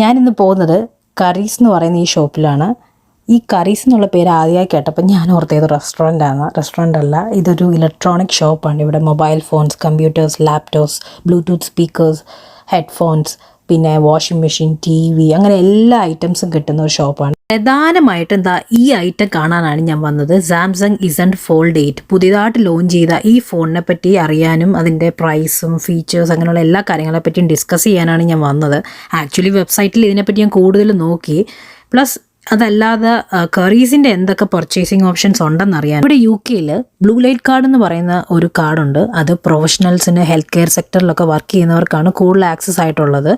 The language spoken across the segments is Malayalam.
ഞാനിന്ന് പോകുന്നത് കറീസ് എന്ന് പറയുന്ന ഈ ഷോപ്പിലാണ്. ഈ കറീസ് എന്നുള്ള പേര് ആദ്യമായി കേട്ടപ്പോൾ ഞാൻ ഓർത്തത് റെസ്റ്റോറൻ്റ് അല്ല, ഇതൊരു ഇലക്ട്രോണിക് ഷോപ്പാണ്. ഇവിടെ mobile phones, computers, laptops, Bluetooth speakers, headphones, പിന്നെ വാഷിംഗ് മെഷീൻ, TV, അങ്ങനെ എല്ലാ ഐറ്റംസും കിട്ടുന്ന ഒരു ഷോപ്പാണ്. പ്രധാനമായിട്ടും എന്താ ഈ ഐറ്റം കാണാനാണ് ഞാൻ വന്നത്. സാംസങ് ഇസെൻറ്റ് ഫോൾഡ് 8 പുതിയതായിട്ട് ലോഞ്ച് ചെയ്ത ഈ ഫോണിനെ പറ്റി അറിയാനും അതിൻ്റെ പ്രൈസും ഫീച്ചേഴ്സ് അങ്ങനെയുള്ള എല്ലാ കാര്യങ്ങളെ പറ്റിയും ഡിസ്കസ് ചെയ്യാനാണ് ഞാൻ വന്നത്. ആക്ച്വലി വെബ്സൈറ്റിൽ ഇതിനെപ്പറ്റി ഞാൻ കൂടുതൽ നോക്കി. പ്ലസ് അതല്ലാതെ കറീസിൻ്റെ എന്തൊക്കെ പർച്ചേസിങ് ഓപ്ഷൻസ് ഉണ്ടെന്നറിയാൻ. ഇവിടെ UK ബ്ലൂ ലൈറ്റ് കാർഡ് എന്ന് പറയുന്ന ഒരു കാർഡുണ്ട്. അത് പ്രൊഫഷണൽസിന്, ഹെൽത്ത് കെയർ സെക്ടറിലൊക്കെ വർക്ക് ചെയ്യുന്നവർക്കാണ് കൂടുതൽ ആക്സസ് ആയിട്ടുള്ളത്.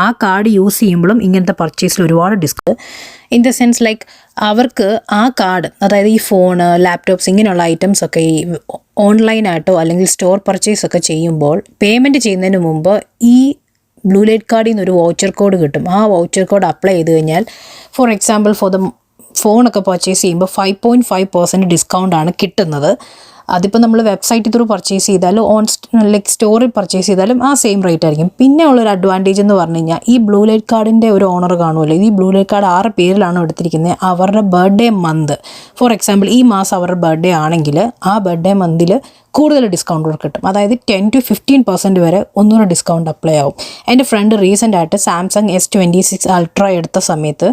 ആ കാർഡ് യൂസ് ചെയ്യുമ്പോഴും ഇങ്ങനത്തെ പർച്ചേസിൽ ഒരുപാട് ഇൻ ദ സെൻസ് ലൈക്ക് അവർക്ക് ആ കാർഡ്, അതായത് ഈ ഫോണ്, ലാപ്ടോപ്സ് ഇങ്ങനെയുള്ള ഐറ്റംസ് ഒക്കെ ഈ ഓൺലൈനായിട്ടോ അല്ലെങ്കിൽ സ്റ്റോർ പർച്ചേസ് ഒക്കെ ചെയ്യുമ്പോൾ പേയ്മെൻറ്റ് ചെയ്യുന്നതിന് മുമ്പ് ഈ ബ്ലൂ ലൈറ്റ് കാർഡിൽ നിന്ന് ഒരു വൗച്ചർ കോഡ് കിട്ടും. ആ വൗച്ചർ കോഡ് അപ്ലൈ ചെയ്ത് കഴിഞ്ഞാൽ ഫോർ എക്സാമ്പിൾ ഫോണൊക്കെ പർച്ചേസ് ചെയ്യുമ്പോൾ 5.5% ഡിസ്കൗണ്ടാണ് കിട്ടുന്നത്. അതിപ്പോൾ നമ്മൾ വെബ്സൈറ്റ് ത്രൂ പർച്ചേസ് ചെയ്താലും സ്റ്റോറിൽ പർച്ചേസ് ചെയ്താലും ആ സെയിം റേറ്റ് ആയിരിക്കും. പിന്നെ ഉള്ളൊരു അഡ്വാൻറ്റേജ് എന്ന് പറഞ്ഞു കഴിഞ്ഞാൽ ഈ ബ്ലൂ ലൈറ്റ് കാർഡിൻ്റെ ഒരു ഓണർ കാണുമല്ലോ, ഈ ബ്ലൂ ലൈറ്റ് കാർഡ് 6 പേരിലാണ് എടുത്തിരിക്കുന്നത്. അവരുടെ ബർത്ത്ഡേ മന്ത്, ഫോർ എക്സാമ്പിൾ ഈ മാസം അവരുടെ ബർത്ത്ഡേ ആണെങ്കിൽ ആ ബർത്ത്ഡേ മന്തിൽ കൂടുതൽ ഡിസ്കൗണ്ട് കിട്ടും. അതായത് 10 to 15% വരെ ഒന്നുകൂടെ ഡിസ്കൗണ്ട് അപ്ലൈ ആവും. എൻ്റെ ഫ്രണ്ട് റീസെൻ്റ് ആയിട്ട് സാംസങ് S26 അൾട്ര എടുത്ത സമയത്ത്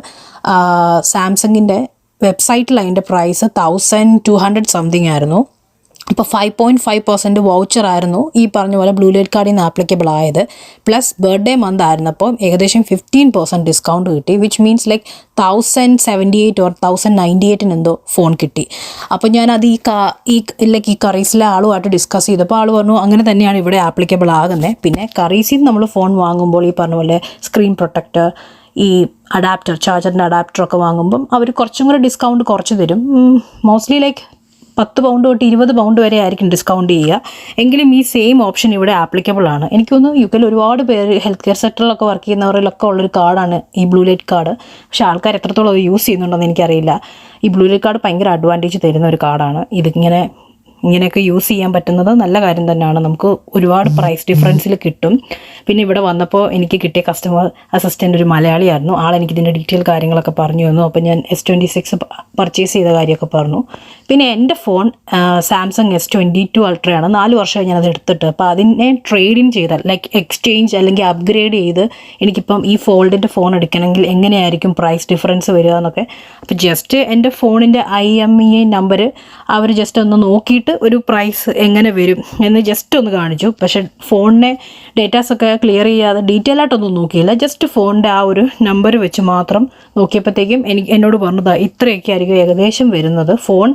സാംസങ്ങിൻ്റെ വെബ്സൈറ്റിൽ അതിൻ്റെ പ്രൈസ് 1200 സംതിങ് ആയിരുന്നു. ഇപ്പോൾ 5.5% വൗച്ചറായിരുന്നു ഈ പറഞ്ഞ പോലെ ബ്ലൂ ലൈറ്റ് കാർഡിൽ നിന്ന് ആപ്ലിക്കബിൾ ആയത്. പ്ലസ് ബർത്ത്ഡേ മന്ത് ആയിരുന്നപ്പോൾ ഏകദേശം 15% ഡിസ്കൗണ്ട് കിട്ടി. വിച്ച് മീൻസ് ലൈക്ക് 1078 or 1098 എന്തോ ഫോൺ കിട്ടി. അപ്പോൾ ഞാനത് ഈ കറീസിലെ ആളുമായിട്ട് ഡിസ്കസ് ചെയ്തപ്പോൾ ആൾ പറഞ്ഞു അങ്ങനെ തന്നെയാണ് ഇവിടെ ആപ്ലിക്കബിൾ ആകുന്നത്. പിന്നെ കറീസിൽ നമ്മൾ ഫോൺ വാങ്ങുമ്പോൾ ഈ പറഞ്ഞ പോലെ സ്ക്രീൻ പ്രൊട്ടക്ടർ, ഈ അഡാപ്റ്റർ, ചാർജറിൻ്റെ അഡാപ്റ്ററൊക്കെ വാങ്ങുമ്പം അവർ കുറച്ചും കൂടെ ഡിസ്കൗണ്ട് കുറച്ച് തരും. മോസ്റ്റ്ലി ലൈക്ക് 10 പൗണ്ട് തൊട്ട് 20 പൗണ്ട് വരെ ആയിരിക്കും ഡിസ്കൗണ്ട് ചെയ്യുക. എങ്കിലും ഈ സെയിം ഓപ്ഷൻ ഇവിടെ ആപ്ലിക്കബിൾ ആണ്. എനിക്ക് തോന്നുന്നു UK ഒരുപാട് പേര് ഹെൽത്ത് കെയർ സെക്ടറിലൊക്കെ വർക്ക് ചെയ്യുന്നവരിലൊക്കെ ഉള്ളൊരു കാർഡാണ് ഈ ബ്ലൂ ലൈറ്റ് കാർഡ്. പക്ഷേ ആൾക്കാർ എത്രത്തോളം അത് യൂസ് ചെയ്യുന്നുണ്ടെന്ന് എനിക്കറിയില്ല. ഈ ബ്ലൂ ലൈറ്റ് കാർഡ് ഭയങ്കര അഡ്വാൻറ്റേജ് തരുന്ന ഒരു കാർഡാണ്. ഇങ്ങനെയൊക്കെ യൂസ് ചെയ്യാൻ പറ്റുന്നത് നല്ല കാര്യം തന്നെയാണ്. നമുക്ക് ഒരുപാട് പ്രൈസ് ഡിഫറൻസിൽ കിട്ടും. പിന്നെ ഇവിടെ വന്നപ്പോൾ എനിക്ക് കിട്ടിയ കസ്റ്റമർ അസിസ്റ്റൻ്റ് ഒരു മലയാളിയായിരുന്നു. ആളെനിക്കിതിൻ്റെ ഡീറ്റെയിൽ കാര്യങ്ങളൊക്കെ പറഞ്ഞു തന്നു. അപ്പോൾ ഞാൻ S26 പർച്ചേസ് ചെയ്ത കാര്യമൊക്കെ പറഞ്ഞു. പിന്നെ എൻ്റെ ഫോൺ സാംസങ് S22 അൾട്രയാണ്. 4 വർഷമായി ഞാനത് എടുത്തിട്ട്. അപ്പോൾ അതിനെ ട്രേഡ് ഇൻ ചെയ്താൽ ലൈക്ക് എക്സ്ചേഞ്ച് അല്ലെങ്കിൽ അപ്ഗ്രേഡ് ചെയ്ത് എനിക്കിപ്പം ഈ ഫോൾഡിൻ്റെ ഫോൺ എടുക്കണമെങ്കിൽ എങ്ങനെയായിരിക്കും പ്രൈസ് ഡിഫറൻസ് വരിക എന്നൊക്കെ. അപ്പോൾ ജസ്റ്റ് എൻ്റെ ഫോണിൻ്റെ IMEI നമ്പർ അവർ ജസ്റ്റ് ഒന്ന് നോക്കിയിട്ട് ഒരു പ്രൈസ് എങ്ങനെ വരും എന്ന് ജസ്റ്റ് ഒന്ന് കാണിച്ചു. പക്ഷേ ഫോണിനെ ഡേറ്റാസൊക്കെ ക്ലിയർ ചെയ്യാതെ ഡീറ്റെയിൽ ആയിട്ടൊന്നും നോക്കിയില്ല. ജസ്റ്റ് ഫോണിൻ്റെ ആ ഒരു നമ്പർ വെച്ച് മാത്രം നോക്കിയപ്പോഴത്തേക്കും എന്നോട് പറഞ്ഞത് ഇത്രയൊക്കെ ആയിരിക്കും ഏകദേശം വരുന്നത്. ഫോൺ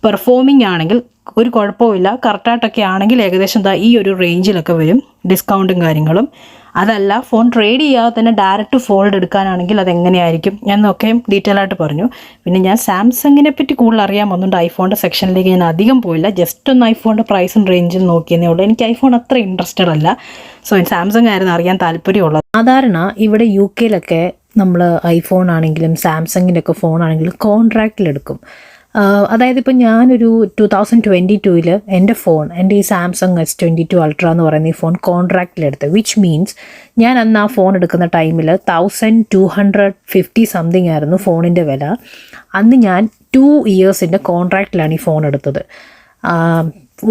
പെർഫോമിംഗ് ആണെങ്കിൽ ഒരു കുഴപ്പമില്ല, കറക്റ്റായിട്ടൊക്കെ ആണെങ്കിൽ ഏകദേശം ഈ ഒരു റേഞ്ചിലൊക്കെ വരും ഡിസ്കൗണ്ടും കാര്യങ്ങളും. അതല്ല ഫോൺ ട്രേഡ് ചെയ്യാതെ തന്നെ ഡയറക്റ്റ് ഫോൾഡ് എടുക്കാനാണെങ്കിൽ അതെങ്ങനെയായിരിക്കും എന്നൊക്കെ ഡീറ്റെയിൽ ആയിട്ട് പറഞ്ഞു. പിന്നെ ഞാൻ സാംസങ്ങിനെ പറ്റി കൂടുതൽ അറിയാൻ വന്നുകൊണ്ട് ഐഫോണിൻ്റെ സെക്ഷനിലേക്ക് ഞാൻ അധികം പോയില്ല. ജസ്റ്റ് ഒന്ന് ഐഫോണിൻ്റെ പ്രൈസും റേഞ്ചും നോക്കിയെന്നേ ഉള്ളൂ. എനിക്ക് ഐഫോൺ അത്ര ഇൻട്രസ്റ്റഡ് അല്ല. സോ സാംസങ് ആയിരുന്നു അറിയാൻ താല്പര്യമുള്ളത്. സാധാരണ ഇവിടെ UK നമ്മൾ ഐഫോൺ ആണെങ്കിലും സാംസങ്ങിൻ്റെ ഒക്കെ ഫോൺ ആണെങ്കിലും കോൺട്രാക്റ്റിലെടുക്കും. അതായത് ഇപ്പോൾ ഞാനൊരു 2022 എൻ്റെ ഈ സാംസങ് S22 അൾട്ര എന്ന് പറയുന്ന ഈ ഫോൺ കോൺട്രാക്റ്റിലെടുത്ത്. വിച്ച് മീൻസ് ഞാൻ അന്ന് ആ ഫോൺ എടുക്കുന്ന ടൈമിൽ 1250 സംതിങ് ആയിരുന്നു ഫോണിൻ്റെ വില. അന്ന് ഞാൻ 2 ഇയേഴ്സിൻ്റെ കോൺട്രാക്റ്റിലാണ് ഈ ഫോൺ എടുത്തത്.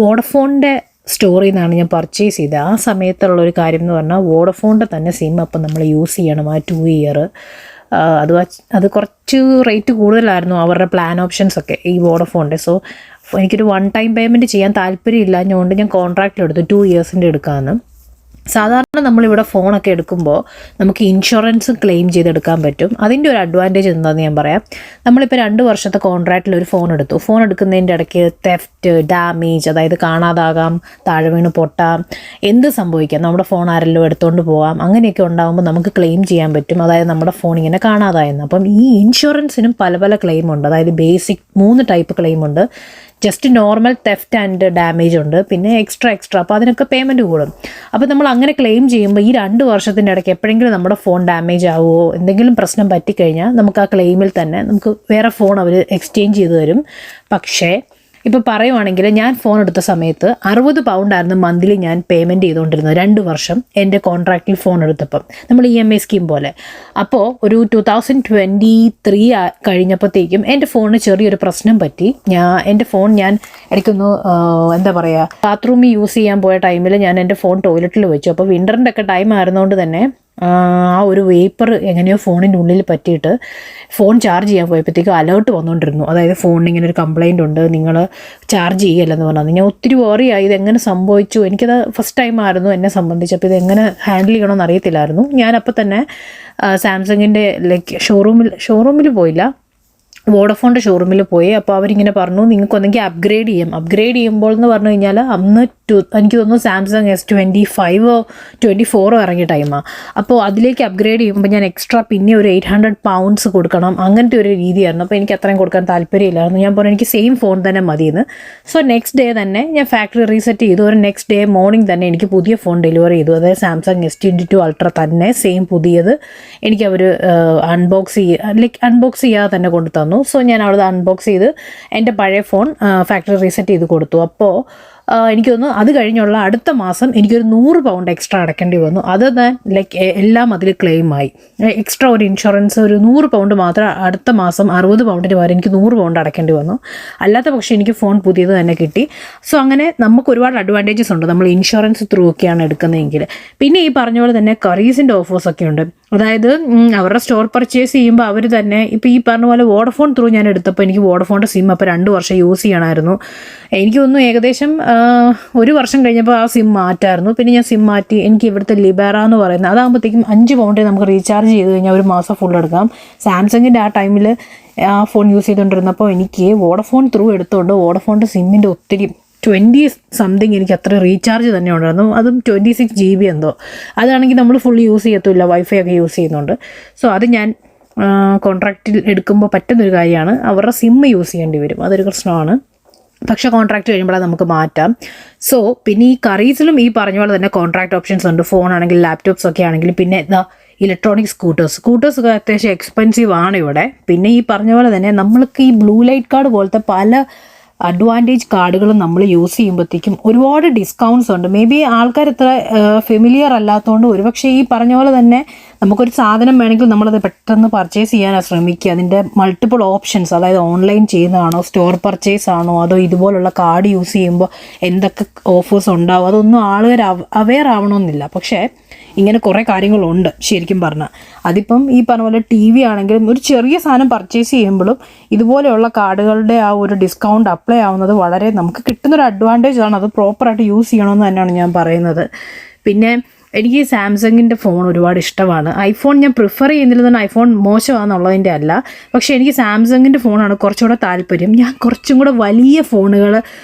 വോഡഫോണിൻ്റെ സ്റ്റോറിൽ നിന്നാണ് ഞാൻ പർച്ചേസ് ചെയ്തത്. ആ സമയത്തുള്ളൊരു കാര്യം എന്ന് പറഞ്ഞാൽ വോഡഫോണിൻ്റെ തന്നെ സിം അപ്പം നമ്മൾ യൂസ് ചെയ്യണം ആ 2 ഇയർ. അത് കുറച്ച് റേറ്റ് കൂടുതലായിരുന്നു അവരുടെ പ്ലാൻ ഓപ്ഷൻസൊക്കെ ഈ വോഡഫോണിൻ്റെ. സോ എനിക്കൊരു 1 ടൈം പേയ്മെൻറ്റ് ചെയ്യാൻ താല്പര്യമില്ലാഞ്ഞുകൊണ്ട് ഞാൻ കോൺട്രാക്റ്റിലെടുത്തു 2 ഇയേഴ്സിൻ്റെ എടുക്കാമെന്ന്. സാധാരണ നമ്മളിവിടെ ഫോണൊക്കെ എടുക്കുമ്പോൾ നമുക്ക് ഇൻഷുറൻസ് ക്ലെയിം ചെയ്തെടുക്കാൻ പറ്റും. അതിൻ്റെ ഒരു അഡ്വാൻറ്റേജ് എന്താണെന്ന് ഞാൻ പറയാം. നമ്മളിപ്പോൾ 2 വർഷത്തെ കോൺട്രാക്റ്റിൽ ഒരു ഫോൺ എടുത്തു. ഫോൺ എടുക്കുന്നതിൻ്റെ ഇടയ്ക്ക് തെഫ്റ്റ്, ഡാമേജ്, അതായത് കാണാതാകാം, താഴെ വീണ് പൊട്ടാം, എന്ത് സംഭവിക്കാം, നമ്മുടെ ഫോൺ ആരെല്ലാം എടുത്തുകൊണ്ട് പോകാം, അങ്ങനെയൊക്കെ ഉണ്ടാകുമ്പോൾ നമുക്ക് ക്ലെയിം ചെയ്യാൻ പറ്റും. അതായത് നമ്മുടെ ഫോൺ ഇങ്ങനെ കാണാതായെന്ന്. അപ്പം ഈ ഇൻഷുറൻസിനും പല ക്ലെയിമുണ്ട്. അതായത് ബേസിക് 3 ടൈപ്പ് ക്ലെയിമുണ്ട്. Just normal theft and damage ഉണ്ട്, പിന്നെ എക്സ്ട്രാ. അപ്പോൾ അതിനൊക്കെ പേയ്മെൻറ്റ് കൂടും. അപ്പോൾ നമ്മൾ അങ്ങനെ ക്ലെയിം ചെയ്യുമ്പോൾ ഈ 2 വർഷത്തിൻ്റെ ഇടയ്ക്ക് എപ്പോഴെങ്കിലും നമ്മുടെ ഫോൺ ഡാമേജ് ആവുമോ, എന്തെങ്കിലും പ്രശ്നം പറ്റിക്കഴിഞ്ഞാൽ നമുക്ക് ആ ക്ലെയിമിൽ തന്നെ നമുക്ക് വേറെ ഫോൺ അവർ എക്സ്ചേഞ്ച് ചെയ്ത് തരും. പക്ഷേ ഇപ്പോൾ പറയുവാണെങ്കിൽ ഞാൻ ഫോൺ എടുത്ത സമയത്ത് 60 പൗണ്ടായിരുന്നു മന്ത്ലി ഞാൻ പേയ്മെൻറ്റ് ചെയ്തുകൊണ്ടിരുന്നത് 2 വർഷം എൻ്റെ കോൺട്രാക്റ്റിൽ ഫോൺ എടുത്തപ്പം, നമ്മൾ EMI സ്കീം പോലെ. അപ്പോൾ ഒരു 2023 കഴിഞ്ഞപ്പോഴത്തേക്കും എൻ്റെ ഫോണിന് ചെറിയൊരു പ്രശ്നം പറ്റി. എൻ്റെ ഫോൺ ഞാൻ ഇടയ്ക്കൊന്ന് എന്താ പറയുക, ബാത്റൂമിൽ യൂസ് ചെയ്യാൻ പോയ ടൈമിൽ ഞാൻ എൻ്റെ ഫോൺ ടോയ്ലറ്റിൽ വെച്ചു. അപ്പോൾ വിൻ്ററിൻ്റെ ഒക്കെ ടൈം ആയിരുന്നതുകൊണ്ട് തന്നെ ആ ഒരു വേപ്പർ എങ്ങനെയോ ഫോണിൻ്റെ ഉള്ളിൽ പറ്റിയിട്ട് ഫോൺ ചാർജ് ചെയ്യാൻ പോയപ്പോഴത്തേക്കും അലേർട്ട് വന്നുകൊണ്ടിരുന്നു. അതായത് ഫോണിന് ഇങ്ങനെ ഒരു കംപ്ലയിൻ്റ് ഉണ്ട്, നിങ്ങൾ ചാർജ് ചെയ്യല്ലെന്ന് പറഞ്ഞാൽ. ഞാൻ ഒത്തിരി വറിയായി, ഇതെങ്ങനെ സംഭവിച്ചു. എനിക്കത് ഫസ്റ്റ് ടൈം ആയിരുന്നു എന്നെ സംബന്ധിച്ച്. അപ്പോൾ ഇതെങ്ങനെ ഹാൻഡിൽ ചെയ്യണമെന്ന് അറിയത്തില്ലായിരുന്നു. ഞാനപ്പോൾ തന്നെ സാംസങ്ങിൻ്റെ ഷോറൂമിൽ പോയില്ല, വോഡഫോണിൻ്റെ ഷോറൂമിൽ പോയി. അപ്പോൾ അവരിങ്ങനെ പറഞ്ഞു, നിങ്ങൾക്കൊന്നെങ്കിൽ അപ്ഗ്രേഡ് ചെയ്യാം. അപ്ഗ്രേഡ് ചെയ്യുമ്പോൾ എന്ന് പറഞ്ഞു കഴിഞ്ഞാൽ അന്ന് എനിക്ക് തോന്നുന്നു സാംസങ് S25 24 ഇറങ്ങിയ ടൈമാണ്. അപ്പോൾ അതിലേക്ക് അപ്ഗ്രേഡ് ചെയ്യുമ്പോൾ ഞാൻ എക്സ്ട്രാ പിന്നെ ഒരു 800 പൗണ്ട്സ് കൊടുക്കണം, അങ്ങനത്തെ ഒരു രീതിയായിരുന്നു. അപ്പോൾ എനിക്ക് അത്രയും കൊടുക്കാൻ താല്പര്യമില്ലായിരുന്നു. ഞാൻ പറഞ്ഞു എനിക്ക് സെയിം ഫോൺ തന്നെ മതിയെന്ന്. സോ നെക്സ്റ്റ് ഡേ തന്നെ ഞാൻ ഫാക്ടറി റീസെറ്റ് ചെയ്തു. ഒരു നെക്സ്റ്റ് ഡേ മോർണിംഗ് തന്നെ എനിക്ക് പുതിയ ഫോൺ ഡെലിവറി ചെയ്തു. അതായത് സാംസങ് S22 അൾട്ര തന്നെ സെയിം പുതിയത് എനിക്ക് അവർ അൺബോക്സ് ചെയ്യാതെ തന്നെ കൊണ്ടു തന്നു. സോ ഞാൻ അവിടെ അൺബോക്സ് ചെയ്ത് എൻ്റെ പഴയ ഫോൺ ഫാക്ടറി റീസെറ്റ് ചെയ്ത് കൊടുത്തു. അപ്പോൾ എനിക്ക് തോന്നുന്നു അത് കഴിഞ്ഞുള്ള അടുത്ത മാസം എനിക്കൊരു 100 പൗണ്ട് എക്സ്ട്രാ അടയ്ക്കേണ്ടി വന്നു. അത് എല്ലാം അതിൽ ക്ലെയിമായി. എക്സ്ട്രാ ഒരു ഇൻഷുറൻസ് ഒരു 100 പൗണ്ട് മാത്രം അടുത്ത മാസം 60 പൗണ്ടിന് വരെ എനിക്ക് 100 പൗണ്ട് അടയ്ക്കേണ്ടി വന്നു. അല്ലാത്ത പക്ഷേ എനിക്ക് ഫോൺ പുതിയത് തന്നെ കിട്ടി. സോ അങ്ങനെ നമുക്ക് ഒരുപാട് അഡ്വാൻറ്റേജസ് ഉണ്ട് നമ്മൾ ഇൻഷുറൻസ് ത്രൂ ഒക്കെയാണ് എടുക്കുന്നതെങ്കിൽ. പിന്നെ ഈ പറഞ്ഞ പോലെ തന്നെ കറീസിൻ്റെ ഓഫേഴ്സൊക്കെ ഉണ്ട്. അതായത് അവരുടെ സ്റ്റോർ പർച്ചേസ് ചെയ്യുമ്പോൾ അവർ തന്നെ ഇപ്പോൾ ഈ പറഞ്ഞ പോലെ വോഡഫോൺ ത്രൂ ഞാൻ എടുത്തപ്പോൾ എനിക്ക് വോഡഫോണിൻ്റെ സിം അപ്പോൾ 2 വർഷം യൂസ് ചെയ്യണമായിരുന്നു. എനിക്ക് തോന്നുന്നു ഏകദേശം 1 വർഷം കഴിഞ്ഞപ്പോൾ ആ സിം മാറ്റായിരുന്നു. പിന്നെ ഞാൻ സിം മാറ്റി. എനിക്ക് ഇവിടുത്തെ ലിബേറ എന്ന് പറയുന്നത് അതാകുമ്പോഴത്തേക്കും 5 പൗണ്ടിൽ നമുക്ക് റീചാർജ് ചെയ്ത് കഴിഞ്ഞാൽ ഒരു മാസം ഫുൾ എടുക്കാം. സാംസങ്ങിൻ്റെ ആ ടൈമിൽ ആ ഫോൺ യൂസ് ചെയ്തുകൊണ്ടിരുന്നപ്പോൾ എനിക്ക് വോഡഫോൺ ത്രൂ എടുത്തുകൊണ്ട് വോഡഫോണിൻ്റെ സിമ്മിൻ്റെ ഒത്തിരി 20 സംതിങ് എനിക്ക് അത്ര റീചാർജ് തന്നെ ഉണ്ടായിരുന്നു. അതും 26 GB എന്തോ. അതാണെങ്കിൽ നമ്മൾ ഫുൾ യൂസ് ചെയ്യത്തില്ല, വൈഫൈ ഒക്കെ യൂസ് ചെയ്യുന്നുണ്ട്. സോ അത് ഞാൻ കോൺട്രാക്റ്റിൽ എടുക്കുമ്പോൾ പറ്റുന്നൊരു കാര്യമാണ്. അവരുടെ സിം യൂസ് ചെയ്യേണ്ടി വരും, അതൊരു പ്രശ്നമാണ്. പക്ഷേ കോൺട്രാക്റ്റ് കഴിയുമ്പോൾ നമുക്ക് മാറ്റാം. സോ പിന്നെ ഈ കറീസിലും ഈ പറഞ്ഞ പോലെ തന്നെ കോൺട്രാക്റ്റ് ഓപ്ഷൻസ് ഉണ്ട്. ഫോൺ ആണെങ്കിൽ ലാപ്ടോപ്സ് ഒക്കെ ആണെങ്കിൽ. പിന്നെ ഇലക്ട്രോണിക് സ്കൂട്ടേഴ്സ് ഒക്കെ അത്യാവശ്യം എക്സ്പെൻസീവ് ആണ് ഇവിടെ. പിന്നെ ഈ പറഞ്ഞ പോലെ തന്നെ നമ്മൾക്ക് ഈ ബ്ലൂ ലൈറ്റ് കാർഡ് പോലത്തെ പല അഡ്വാൻറ്റേജ് കാർഡുകളും നമ്മൾ യൂസ് ചെയ്യുമ്പോഴത്തേക്കും ഒരുപാട് ഡിസ്കൗണ്ട്സ് ഉണ്ട്. മേ ബി ആൾക്കാർ ഇത്ര ഫെമിലിയർ അല്ലാത്തതുകൊണ്ട് ഒരുപക്ഷെ ഈ പറഞ്ഞ പോലെ തന്നെ നമുക്കൊരു സാധനം വേണമെങ്കിൽ നമ്മളത് പെട്ടെന്ന് പർച്ചേസ് ചെയ്യാനാണ് ശ്രമിക്കുക. അതിൻ്റെ മൾട്ടിപ്പിൾ ഓപ്ഷൻസ്, അതായത് ഓൺലൈൻ ചെയ്യുന്നതാണോ സ്റ്റോർ പർച്ചേസ് ആണോ അതോ ഇതുപോലുള്ള കാർഡ് യൂസ് ചെയ്യുമ്പോൾ എന്തൊക്കെ ഓഫേഴ്സ് ഉണ്ടാവും, അതൊന്നും ആളുകൾ അവെയർ ആവണമെന്നില്ല. പക്ഷേ ഇങ്ങനെ കുറേ കാര്യങ്ങളുണ്ട് ശരിക്കും പറഞ്ഞാൽ. അതിപ്പം ഈ പറഞ്ഞ പോലെ TV ആണെങ്കിലും ഒരു ചെറിയ സാധനം പർച്ചേസ് ചെയ്യുമ്പോഴും ഇതുപോലെയുള്ള കാർഡുകളുടെ ആ ഒരു ഡിസ്കൗണ്ട് അപ്ലൈ ആവുന്നത് വളരെ നമുക്ക് കിട്ടുന്നൊരു അഡ്വാൻറ്റേജ് ആണ്. അത് പ്രോപ്പറായിട്ട് യൂസ് ചെയ്യണമെന്ന് തന്നെയാണ് ഞാൻ പറയുന്നത്. പിന്നെ എനിക്ക് സാംസങ്ങിൻ്റെ ഫോൺ ഒരുപാട് ഇഷ്ടമാണ്. ഐഫോൺ ഞാൻ പ്രിഫർ ചെയ്യുന്നില്ലെന്ന് ഐഫോൺ മോശമാണെന്നുള്ളതിൻ്റെ അല്ല, പക്ഷേ എനിക്ക് സാംസങ്ങിൻ്റെ ഫോണാണ് കുറച്ചുകൂടെ താല്പര്യം. ഞാൻ കുറച്ചും കൂടെ വലിയ ഫോണുകൾ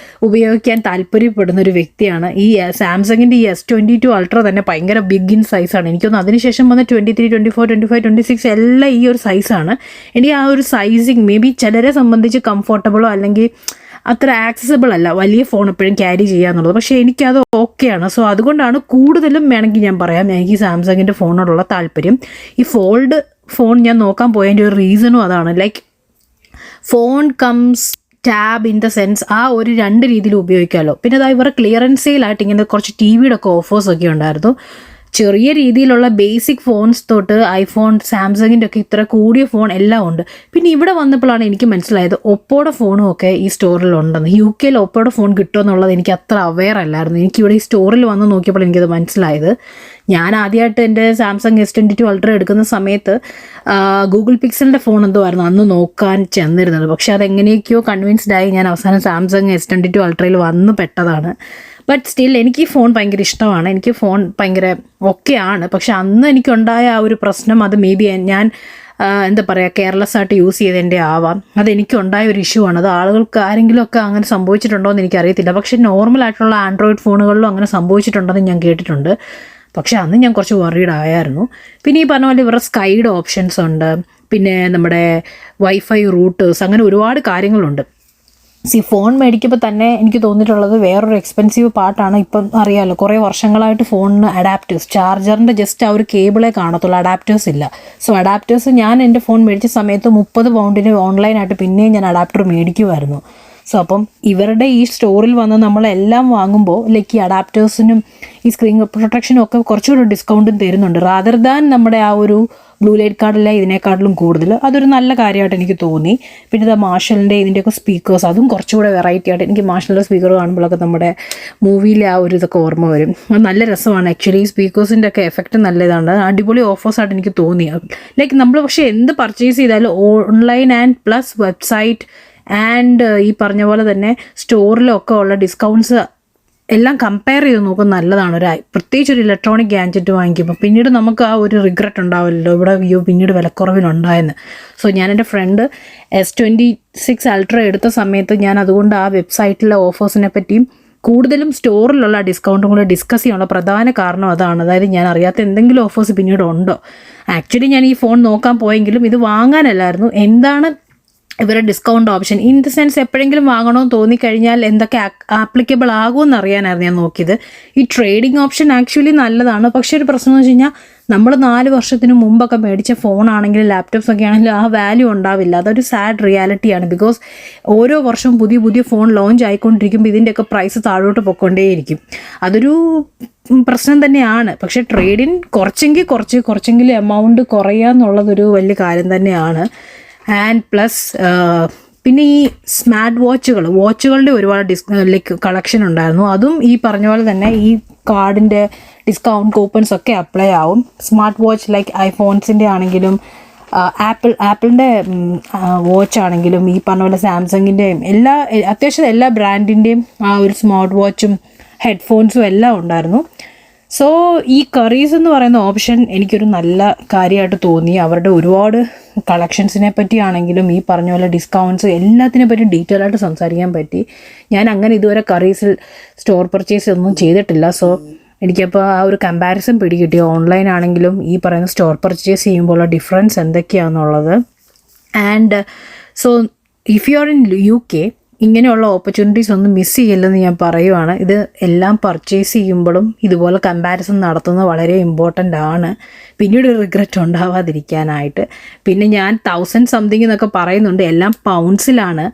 ഉപയോഗിക്കാൻ താല്പര്യപ്പെടുന്ന ഒരു വ്യക്തിയാണ്. ഈ സാംസങ്ങിൻ്റെ ഈ S22 അൾട്ര തന്നെ ഭയങ്കര ബിഗ് ഇൻ സൈസാണ്. എനിക്കൊന്ന് അതിനുശേഷം വന്ന 23, 24, 25, 26 എല്ലാം ഈ ഒരു സൈസാണ്. എനിക്ക് ആ ഒരു സൈസിങ് മേ ബി ചിലരെ സംബന്ധിച്ച് കംഫർട്ടബിളോ അല്ലെങ്കിൽ അത്ര ആക്സസിബിൾ അല്ല വലിയ ഫോൺ എപ്പോഴും ക്യാരി ചെയ്യുക എന്നുള്ളത്. പക്ഷേ എനിക്കത് ഓക്കെയാണ്. സോ അതുകൊണ്ടാണ് കൂടുതലും വേണമെങ്കിൽ ഞാൻ പറയാം എനിക്ക് സാംസങ്ങിൻ്റെ ഫോണിനോടുള്ള താല്പര്യം. ഈ ഫോൾഡ് ഫോൺ ഞാൻ നോക്കാൻ പോയതിൻ്റെ ഒരു റീസണും അതാണ്. Like phone comes tab in the sense ആ ഒരു 2 രീതിയിൽ ഉപയോഗിക്കാമല്ലോ. പിന്നെ അതായത് ഇവരുടെ ക്ലിയറൻസ് സെയിലായിട്ട് ഇങ്ങനെ കുറച്ച് TVയുടെ ഒക്കെ ഓഫേഴ്സൊക്കെ ഉണ്ടായിരുന്നു. ചെറിയ രീതിയിലുള്ള ബേസിക് ഫോൺസ് തൊട്ട് ഐഫോൺ, സാംസങ്ങിൻ്റെ ഒക്കെ ഇത്ര കൂടിയ ഫോൺ എല്ലാം ഉണ്ട്. പിന്നെ ഇവിടെ വന്നപ്പോഴാണ് എനിക്ക് മനസ്സിലായത് ഒപ്പോയുടെ ഫോണും ഒക്കെ ഈ സ്റ്റോറിൽ ഉണ്ടെന്ന്. UK ഒപ്പോയുടെ ഫോൺ കിട്ടുമെന്നുള്ളത് എനിക്ക് അത്ര അവെയർ അല്ലായിരുന്നു. എനിക്കിവിടെ ഈ സ്റ്റോറിൽ വന്ന് നോക്കിയപ്പോൾ എനിക്കത് മനസ്സിലായത്. ഞാൻ ആദ്യമായിട്ട് എൻ്റെ സാംസങ് S22 അൾട്ര എടുക്കുന്ന സമയത്ത് ഗൂഗിൾ പിക്സലിൻ്റെ ഫോൺ എന്തോ ആയിരുന്നു അന്ന് നോക്കാൻ ചെന്നിരുന്നത്. പക്ഷേ അതെങ്ങനെയൊക്കെയോ കൺവിൻസ്ഡ് ആയി ഞാൻ അവസാനം സാംസങ് S22 അൾട്രയിൽ വന്ന് പെട്ടതാണ്. ബട്ട് സ്റ്റിൽ എനിക്ക് ഈ ഫോൺ ഭയങ്കര ഇഷ്ടമാണ്. എനിക്ക് ഫോൺ ഭയങ്കര ഓക്കെയാണ്. പക്ഷെ അന്ന് എനിക്കുണ്ടായ ആ ഒരു പ്രശ്നം അത് മേ ബി ഞാൻ എന്താ പറയുക കെയർലെസ് ആയിട്ട് യൂസ് ചെയ്തതിൻ്റെ ആവാം. അതെനിക്കുണ്ടായ ഒരു ഇഷ്യൂ ആണ്. അത് ആളുകൾക്ക് ആരെങ്കിലും ഒക്കെ അങ്ങനെ സംഭവിച്ചിട്ടുണ്ടോ എന്ന് എനിക്കറിയത്തില്ല. പക്ഷേ നോർമലായിട്ടുള്ള ആൻഡ്രോയിഡ് ഫോണുകളിലും അങ്ങനെ സംഭവിച്ചിട്ടുണ്ടെന്ന് ഞാൻ കേട്ടിട്ടുണ്ട്. പക്ഷേ അന്ന് ഞാൻ കുറച്ച് വറീഡ് ആയായിരുന്നു. പിന്നെ ഈ പറഞ്ഞ പോലെ ഇവരുടെ സ്കൈഡ് ഓപ്ഷൻസ് ഉണ്ട്. പിന്നെ നമ്മുടെ വൈഫൈ റൂട്ടേഴ്സ്, അങ്ങനെ ഒരുപാട് കാര്യങ്ങളുണ്ട്. ഫോൺ മേടിക്കുമ്പോൾ തന്നെ എനിക്ക് തോന്നിയിട്ടുള്ളത് വേറൊരു എക്സ്പെൻസീവ് പാർട്ടാണ്. ഇപ്പം അറിയാമല്ലോ കുറേ വർഷങ്ങളായിട്ട് ഫോണിന് അഡാപ്റ്റേഴ്സ്, ചാർജറിൻ്റെ ജസ്റ്റ് ആ ഒരു കേബിളേ കാണത്തുള്ളൂ, അഡാപ്റ്റേഴ്സ് ഇല്ല. സോ അഡാപ്റ്റേഴ്സ് ഞാൻ എൻ്റെ ഫോൺ മേടിച്ച സമയത്ത് 30 പൗണ്ടിന് ഓൺലൈനായിട്ട് പിന്നെയും ഞാൻ അഡാപ്റ്റർ മേടിക്കുമായിരുന്നു. സോ അപ്പം ഇവരുടെ ഈ സ്റ്റോറിൽ വന്ന് നമ്മളെല്ലാം വാങ്ങുമ്പോൾ ലൈക്ക് ഈ അഡാപ്റ്റേഴ്സിനും ഈ സ്ക്രീൻ പ്രൊട്ടക്ഷനും ഒക്കെ കുറച്ചുകൂടി ഡിസ്കൗണ്ടും തരുന്നുണ്ട് റാദർ ദാൻ നമ്മുടെ ആ ഒരു ബ്ലൂ ലൈറ്റ് കാർഡില്ല ഇതിനേക്കാട്ടിലും കൂടുതൽ. അതൊരു നല്ല കാര്യമായിട്ട് എനിക്ക് തോന്നി. പിന്നെ ഇത് മാർഷലിൻ്റെ ഇതിൻ്റെയൊക്കെ സ്പീക്കേഴ്സ് അതും കുറച്ചുകൂടെ വെറൈറ്റി ആയിട്ട് എനിക്ക് മാർഷലിൻ്റെ സ്പീക്കർ കാണുമ്പോഴൊക്കെ നമ്മുടെ മൂവിയിലെ ആ ഒരു ഇതൊക്കെ ഓർമ്മ വരും. അത് നല്ല രസമാണ് ആക്ച്വലി. ഈ സ്പീക്കേഴ്സിൻ്റെ ഒക്കെ എഫക്റ്റ് നല്ലതാണ്. അടിപൊളി ഓഫേഴ്സായിട്ട് എനിക്ക് തോന്നി. ലൈക്ക് നമ്മൾ പക്ഷേ എന്ത് പർച്ചേസ് ചെയ്താലും online and plus website and ഈ പറഞ്ഞ പോലെ തന്നെ സ്റ്റോറിലൊക്കെ ഉള്ള ഡിസ്കൗണ്ട്സ് എല്ലാം കമ്പയർ ചെയ്ത് നോക്കുന്നത് നല്ലതാണ്. പ്രത്യേകിച്ച് ഒരു ഇലക്ട്രോണിക് ഗാഡ്ജറ്റ് വാങ്ങിക്കുമ്പോൾ പിന്നീട് നമുക്ക് ആ ഒരു റിഗ്രറ്റ് ഉണ്ടാവില്ലല്ലോ, ഇവിടെ പിന്നീട് വിലക്കുറവിനുണ്ടായെന്ന്. സോ ഞാൻ എൻ്റെ ഫ്രണ്ട് S26 Ultra എടുത്ത സമയത്ത് ഞാൻ അതുകൊണ്ട് ആ വെബ്സൈറ്റിലെ ഓഫേഴ്സിനെ പറ്റിയും കൂടുതലും സ്റ്റോറിലുള്ള ഡിസ്കൗണ്ടും കൂടെ ഡിസ്കസ് ചെയ്യാനുള്ള പ്രധാന കാരണം അതാണ്. അതായത് ഞാൻ അറിയാത്ത എന്തെങ്കിലും ഓഫേഴ്സ് പിന്നീട് ഉണ്ടോ. ആക്ച്വലി ഞാൻ ഈ ഫോൺ നോക്കാൻ പോയെങ്കിലും ഇത് വാങ്ങാനല്ലായിരുന്നു, എന്താണ് ഇവരുടെ discount option in the sense എപ്പോഴെങ്കിലും വാങ്ങണമെന്ന് തോന്നിക്കഴിഞ്ഞാൽ എന്തൊക്കെ ആപ്ലിക്കബിൾ ആകുമെന്ന് അറിയാനായിരുന്നു ഞാൻ നോക്കിയത്. ഈ ട്രേഡിംഗ് ഓപ്ഷൻ ആക്ച്വലി നല്ലതാണ്. പക്ഷേ ഒരു പ്രശ്നം എന്ന് വെച്ച് കഴിഞ്ഞാൽ നമ്മൾ 4 വർഷത്തിന് മുമ്പൊക്കെ മേടിച്ച ഫോണാണെങ്കിലും ലാപ്ടോപ്സ് ഒക്കെ ആണെങ്കിലും ആ വാല്യൂ ഉണ്ടാവില്ല. അതൊരു സാഡ് റിയാലിറ്റിയാണ്. ബിക്കോസ് ഓരോ വർഷവും പുതിയ പുതിയ ഫോൺ ലോഞ്ച് ആയിക്കൊണ്ടിരിക്കുമ്പോൾ ഇതിൻ്റെയൊക്കെ പ്രൈസ് താഴോട്ട് പൊയ്ക്കൊണ്ടേയിരിക്കും. അതൊരു പ്രശ്നം തന്നെയാണ്. പക്ഷേ ട്രേഡിൻ കുറച്ചെങ്കിലും എമൗണ്ട് കുറയുക എന്നുള്ളതൊരു വലിയ കാര്യം തന്നെയാണ്. ആൻഡ് പ്ലസ് പിന്നെ ഈ സ്മാർട്ട് വാച്ചുകളുടെ ഒരുപാട് ലൈക്ക് കളക്ഷൻ ഉണ്ടായിരുന്നു. അതും ഈ പറഞ്ഞ പോലെ തന്നെ ഈ കാർഡിൻ്റെ ഡിസ്കൗണ്ട് കൂപ്പൺസ് ഒക്കെ അപ്ലൈ ആവും. സ്മാർട്ട് വാച്ച് ലൈക്ക് ഐഫോൺസിൻ്റെ ആണെങ്കിലും ആപ്പിളിൻ്റെ വാച്ച് ആണെങ്കിലും ഈ പറഞ്ഞ പോലെ സാംസങ്ങിൻ്റെയും അത്യാവശ്യം എല്ലാ ബ്രാൻഡിൻ്റെയും ആ ഒരു സ്മാർട്ട് വാച്ചും ഹെഡ്ഫോൺസും എല്ലാം ഉണ്ടായിരുന്നു. സോ ഈ കറീസ് എന്ന് പറയുന്ന ഓപ്ഷൻ എനിക്കൊരു നല്ല കാര്യമായിട്ട് തോന്നി. അവരുടെ ഒരുപാട് കളക്ഷൻസിനെ പറ്റിയാണെങ്കിലും ഈ പറഞ്ഞ പോലെ ഡിസ്കൗണ്ട്സ് എല്ലാത്തിനെ പറ്റി ഡീറ്റെയിൽ ആയിട്ട് സംസാരിക്കാൻ പറ്റി. ഞാൻ അങ്ങനെ ഇതുവരെ കറീസിൽ സ്റ്റോർ പർച്ചേസ് ഒന്നും ചെയ്തിട്ടില്ല. സോ എനിക്കപ്പോൾ ആ ഒരു കമ്പാരിസൺ പിടികിട്ടി. ഓൺലൈൻ ആണെങ്കിലും ഈ പറയുന്ന സ്റ്റോർ പർച്ചേസ് ചെയ്യുമ്പോഴുള്ള ഡിഫറൻസ് എന്തൊക്കെയാണെന്നുള്ളത്. And so if you are in UK ഇങ്ങനെയുള്ള ഓപ്പർച്യൂണിറ്റീസ് ഒന്നും മിസ് ചെയ്യില്ലെന്ന് ഞാൻ പറയുവാണ്. ഇത് എല്ലാം പർച്ചേസ് ചെയ്യുമ്പോഴും ഇതുപോലെ കമ്പാരിസൺ നടത്തുന്നത് വളരെ ഇമ്പോർട്ടൻ്റ് ആണ്, പിന്നീട് റിഗ്രറ്റ് ഉണ്ടാവാതിരിക്കാനായിട്ട്. പിന്നെ ഞാൻ 1000 സംതിങ് എന്നൊക്കെ പറയുന്നുണ്ട്, എല്ലാം പൗണ്ട്സിലാണ്.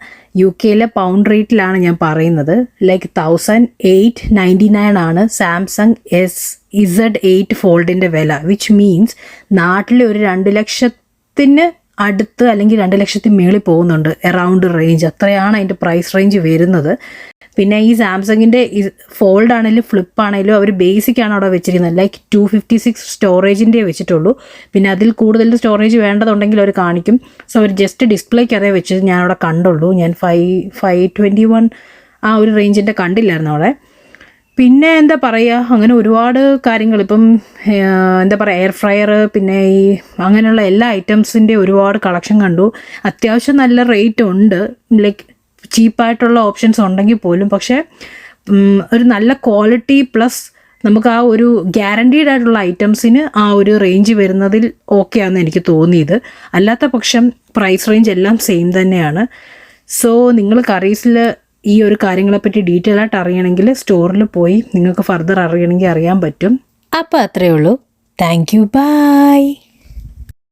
UK പൗണ്ട് റേറ്റിലാണ് ഞാൻ പറയുന്നത്. ലൈക്ക് 1899 ആണ് സാംസങ് Z8 ഫോൾഡിൻ്റെ വില. വിച്ച് മീൻസ് നാട്ടിലെ ഒരു 2 ലക്ഷത്തിന് അടുത്ത് അല്ലെങ്കിൽ 2 ലക്ഷത്തിന് മേളിൽ പോകുന്നുണ്ട് എറൗണ്ട് റേഞ്ച്. അത്രയാണ് അതിൻ്റെ പ്രൈസ് റേഞ്ച് വരുന്നത്. പിന്നെ ഈ സാംസങ്ങിൻ്റെ ഫോൾഡ് ആണെങ്കിലും ഫ്ലിപ്പ് ആണെങ്കിലും അവർ ബേസിക്കാണ് അവിടെ വെച്ചിരിക്കുന്നത്. ലൈക്ക് 256 സ്റ്റോറേജിൻ്റെ വെച്ചിട്ടുള്ളൂ. പിന്നെ അതിൽ കൂടുതൽ സ്റ്റോറേജ് വേണ്ടതുണ്ടെങ്കിൽ അവർ കാണിക്കും. സോ അവർ ജസ്റ്റ് ഡിസ്പ്ലേക്ക് അതേ വെച്ചത് ഞാൻ അവിടെ കണ്ടുള്ളൂ. ഞാൻ 521 ആ ഒരു റേഞ്ചിൻ്റെ കണ്ടില്ലായിരുന്നു അവിടെ. പിന്നെ എന്താ പറയുക, അങ്ങനെ ഒരുപാട് കാര്യങ്ങൾ ഇപ്പം എന്താ പറയുക, എയർ ഫ്രയർ പിന്നെ ഈ അങ്ങനെയുള്ള എല്ലാ ഐറ്റംസിൻ്റെ ഒരുപാട് കളക്ഷൻ കണ്ടു. അത്യാവശ്യം നല്ല റേറ്റ് ഉണ്ട്, ലൈക്ക് ചീപ്പായിട്ടുള്ള ഓപ്ഷൻസ് ഉണ്ടെങ്കിൽ പോലും. പക്ഷേ ഒരു നല്ല ക്വാളിറ്റി പ്ലസ് നമുക്ക് ആ ഒരു ഗ്യാരണ്ടീഡ് ആയിട്ടുള്ള ഐറ്റംസിന് ആ ഒരു റേഞ്ച് വരുന്നതിൽ ഓക്കെ ആണെന്ന് എനിക്ക് തോന്നിയത്. അല്ലാത്ത പക്ഷം പ്രൈസ് റേഞ്ച് എല്ലാം സെയിം തന്നെയാണ്. സോ നിങ്ങൾ കറീസിൽ ഈ ഒരു കാര്യങ്ങളെപ്പറ്റി ഡീറ്റെയിൽ ആയിട്ട് അറിയണമെങ്കിൽ സ്റ്റോറിൽ പോയി നിങ്ങൾക്ക് ഫർദർ അറിയണമെങ്കിൽ അറിയാൻ പറ്റും. അപ്പോൾ അത്രയേ ഉള്ളൂ. Thank you, by.